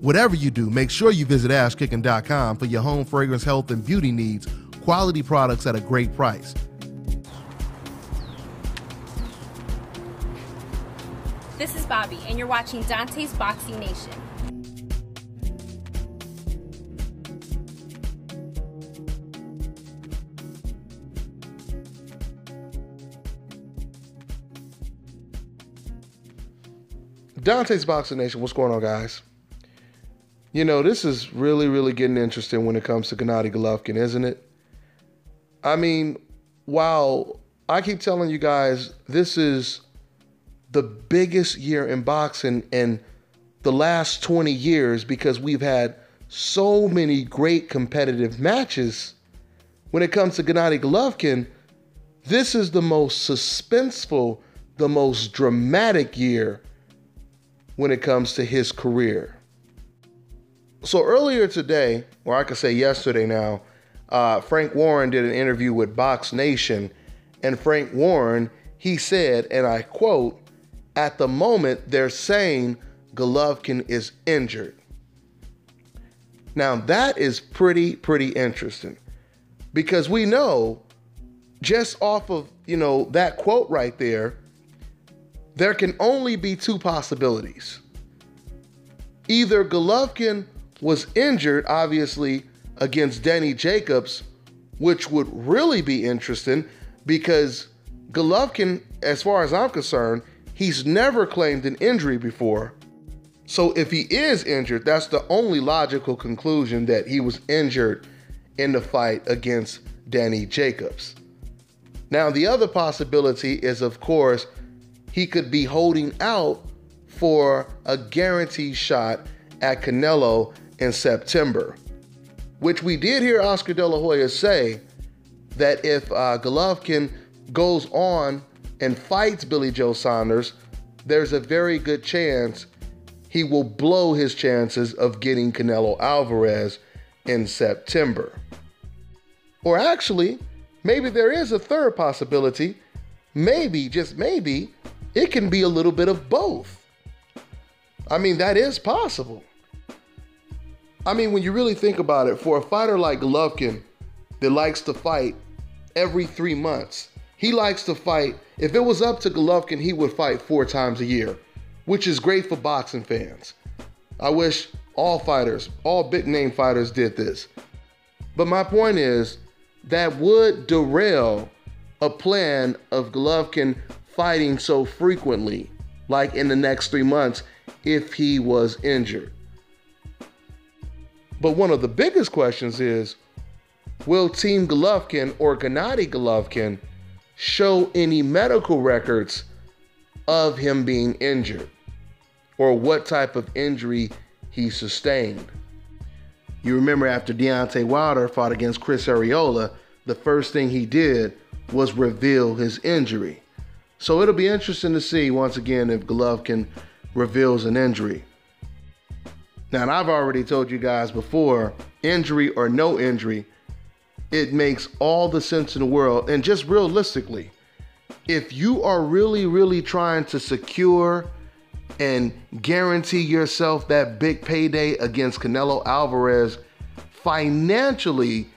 Whatever you do, make sure you visit AshKickin.com for your home fragrance, health, and beauty needs. Quality products at a great price. This is Bobby, and you're watching Dante's Boxing Nation. Dante's Boxing Nation, what's going on, guys? You know, this is really getting interesting when it comes to Gennady Golovkin, isn't it? I mean, while I keep telling you guys this is the biggest year in boxing in the last 20 years because we've had so many great competitive matches, when it comes to Gennady Golovkin, this is the most suspenseful, the most dramatic year when it comes to his career. So earlier today, or I could say yesterday now, Frank Warren did an interview with Box Nation, and Frank Warren, he said, and I quote, "At the moment, they're saying Golovkin is injured." Now that is pretty interesting, because we know just off of, that quote right there can only be two possibilities. Either Golovkin was injured, obviously, against Gennady Jacobs, which would really be interesting because Golovkin, as far as I'm concerned, he's never claimed an injury before. So if he is injured, that's the only logical conclusion, that he was injured in the fight against Gennady Jacobs. Now, the other possibility is, of course, he could be holding out for a guaranteed shot at Canelo in September, which we did hear Oscar De La Hoya say that if Golovkin goes on and fights Billy Joe Saunders, there's a very good chance he will blow his chances of getting Canelo Alvarez in September. Or actually, maybe there is a third possibility. Maybe, just maybe, it can be a little bit of both. I mean, that is possible. I mean, when you really think about it, for a fighter like Golovkin that likes to fight every 3 months, he likes to fight. If it was up to Golovkin, he would fight 4 times a year, which is great for boxing fans. I wish all fighters, all big name fighters did this. But my point is, that would derail a plan of Golovkin fighting so frequently, like in the next 3 months, if he was injured. But one of the biggest questions is, will Team Golovkin or Gennady Golovkin show any medical records of him being injured, or what type of injury he sustained? You remember after Deontay Wilder fought against Chris Arreola, the first thing he did was reveal his injury. So it'll be interesting to see, once again, if Golovkin reveals an injury. Now, and I've already told you guys before, injury or no injury, it makes all the sense in the world. And just realistically, if you are really trying to secure and guarantee yourself that big payday against Canelo Alvarez, financially,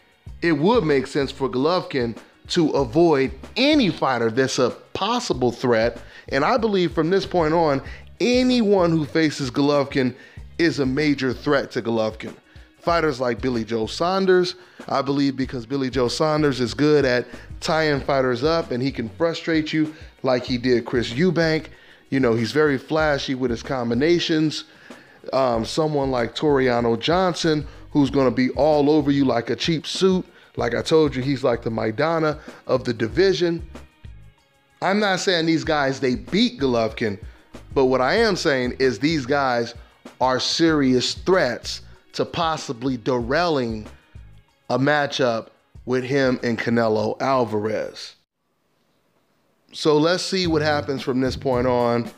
it would make sense for Golovkin to avoid any fighter that's a possible threat. And I believe from this point on, anyone who faces Golovkin is a major threat to Golovkin. Fighters like Billy Joe Saunders, I believe, because Billy Joe Saunders is good at tying fighters up and he can frustrate you like he did Chris Eubank. He's very flashy with his combinations. Someone like Toriano Johnson, who's going to be all over you like a cheap suit. Like I told you, he's like the Maidana of the division. I'm not saying these guys, they beat Golovkin, but what I am saying is these guys are serious threats to possibly derailing a matchup with him and Canelo Alvarez. So let's see what happens from this point on.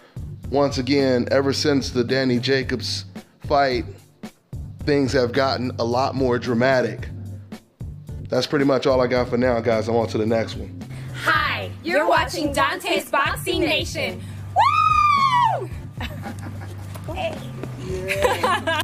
Once again, ever since the Gennady Jacobs fight, things have gotten a lot more dramatic. That's pretty much all I got for now, guys. I'm on to the next one. Hi, you're watching Dante's Boxing Nation. Woo! Hey. Yeah.